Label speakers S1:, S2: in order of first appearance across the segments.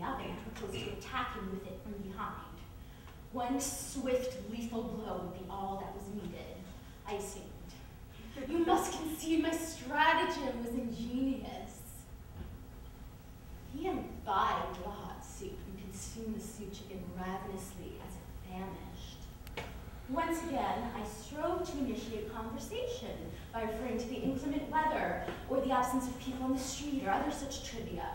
S1: the other proposed to attack him with it from behind. One swift, lethal blow would be all that was needed, I assumed. You must concede my stratagem was ingenious. He imbibed the hot soup and consumed the soup chicken ravenously as it famished. Once again, I strove to initiate conversation by referring to the inclement weather or the absence of people on the street or other such trivia.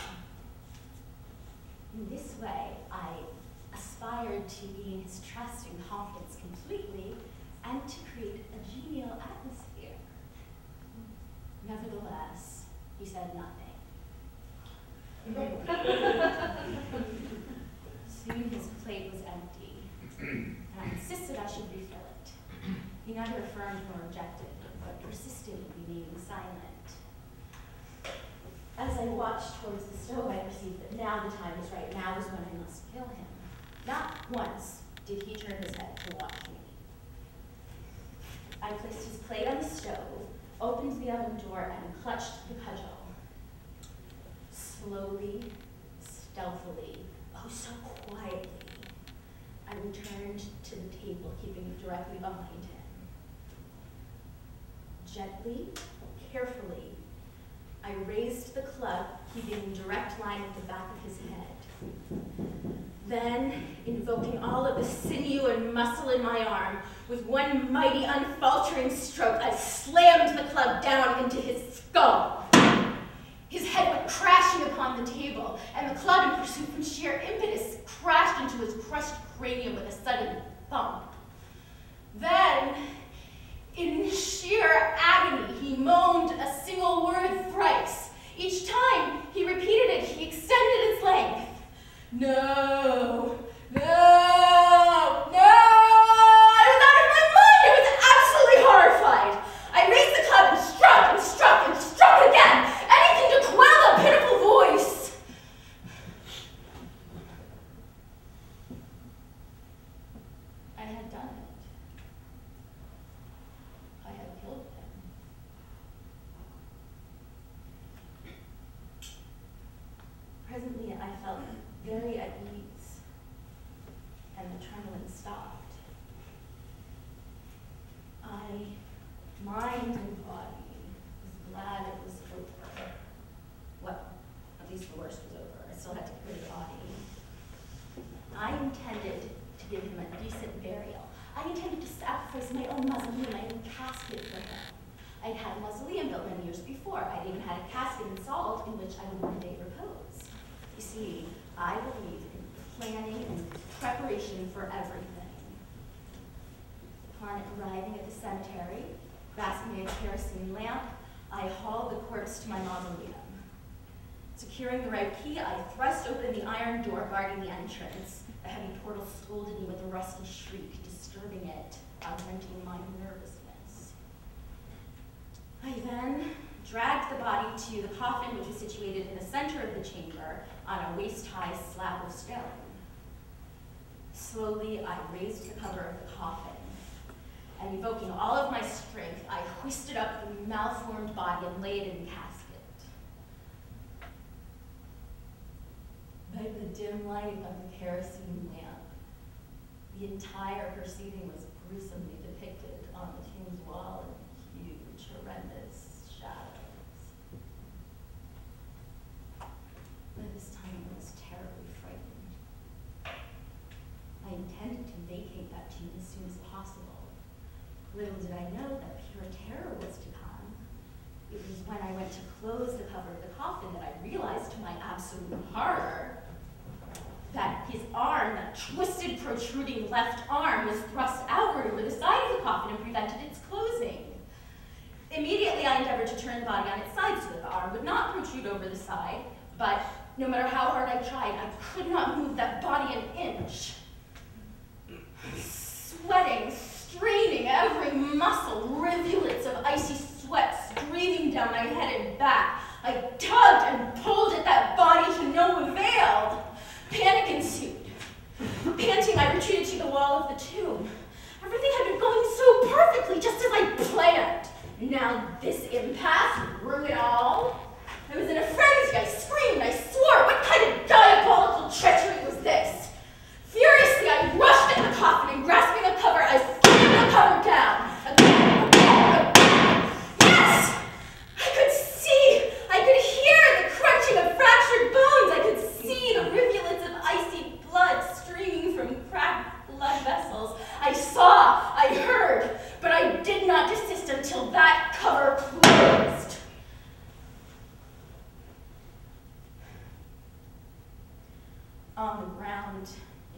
S1: In this way, I aspired to gain his trust and confidence completely and to create a genial atmosphere. Nevertheless, he said nothing. Soon his plate was empty, and I insisted I should refill it. He neither affirmed nor rejected, but persisted in remaining silent. As I watched towards the stove, I perceived that now the time was right. Now was when I must kill him. Not once did he turn his head to watch me. I placed his plate on the stove, opened the oven door, and clutched the cudgel. Slowly, stealthily, oh so quietly, I returned to the table, keeping it directly behind him. Gently, carefully, I raised the club, keeping in direct line with the back of his head. Then, invoking all of the sinew and muscle in my arm, with one mighty, unfaltering stroke, I slammed the club down into his skull. His head went crashing upon the table, and the club, in pursuit from sheer impetus, crashed into his crushed cranium with a sudden thump. Then, in sheer agony, he moaned a single word thrice. Each time he repeated it, he extended its length. No, no, no! I was out of my mind! I was absolutely horrified! I raised the club and struck and struck and struck again! Anything to quell a pitiful voice! I had done it. I had killed him. Presently, I felt very at ease, and the trembling stopped. Mind and body, was glad it was over. Well, at least the worst was over. I still had to clear the body. I intended to give him a decent burial. I intended to sacrifice my own mausoleum, my own casket for him. I'd had a mausoleum built many years before. I'd even had a casket installed in which I would one day repose. You see, I believe in planning and preparation for everything. Upon arriving at the cemetery, grasping a kerosene lamp, I hauled the corpse to my mausoleum. Securing the right key, I thrust open the iron door guarding the entrance. The heavy portal scolded me with a rusty shriek, disturbing it, augmenting my nervousness. I then dragged the body to the coffin, which was situated in the center of the chamber on a waist-high slab of stone. Slowly, I raised the cover of the coffin, and evoking all of my strength, I hoisted up the malformed body and laid it in the casket. By the dim light of the kerosene lamp, the entire proceeding was gruesomely depicted on the tomb's wall in huge, horrendous shadows. By this time, I was terribly frightened. I intended to vacate that tomb as soon as possible. Little did I know that pure terror was to come. It was when I went to close the cover of the coffin that I realized, to my absolute horror, that his arm, that twisted, protruding left arm, was thrust outward over the side of the coffin and prevented its closing. Immediately, I endeavored to turn the body on its side so that the arm would not protrude over the side, but no matter how hard I tried, I could not move that body an inch. Sweating, straining every muscle, rivulets of icy sweat streaming down my head and back, I tugged and pulled at that body to no avail. Panic ensued. Panting, I retreated to the wall of the tomb. Everything had been going so perfectly, just as I planned. Now this impasse would ruin it all. I was in a frenzy. I screamed, I swore. What kind of diabolical trick On the ground,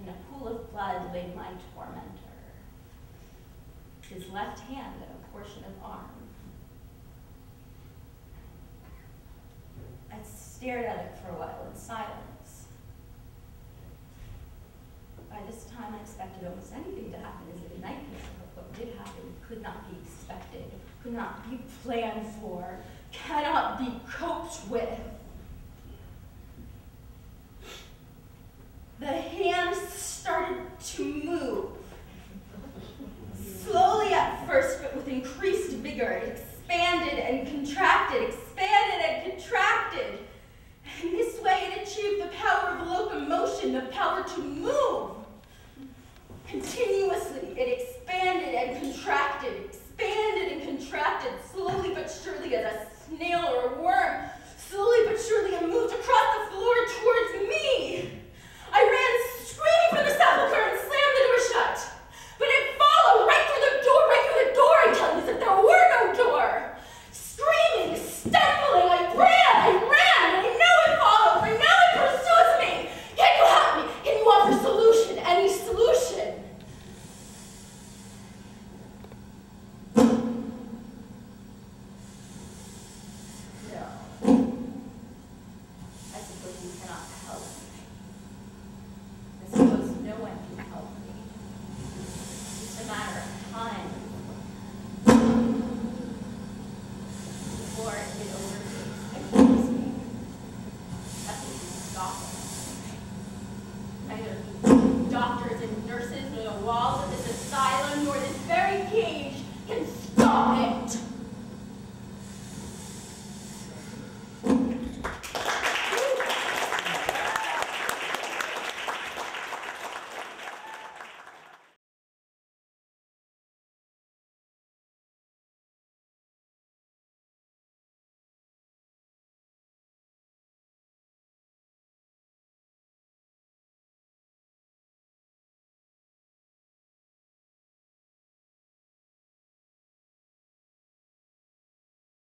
S1: in a pool of blood, lay my tormentor, his left hand and a portion of arm. I stared at it for a while in silence. By this time, I expected almost anything to happen as a nightmare, but what did happen could not be expected, could not be planned for, cannot be coped with. The hand started to move. Slowly at first, but with increased vigor, it expanded and contracted, expanded and contracted. In this way, it achieved the power of locomotion, the power to move. Continuously, it expanded and contracted, slowly but surely as a snail or a worm. Slowly but surely, it moved across the floor towards me. I ran screaming for the sepulchre and slammed the door shut. But it followed right through the door until as if there were no door. Screaming, stumbling, I ran, and I know it follows, I know it pursues me. Can you help me? Can you offer solution, any solution? No. I suppose you cannot help me. I suppose no one can help me. It's just a matter of time before it overtakes and kills me. Nothing can stop it. Neither doctors and nurses, nor the wall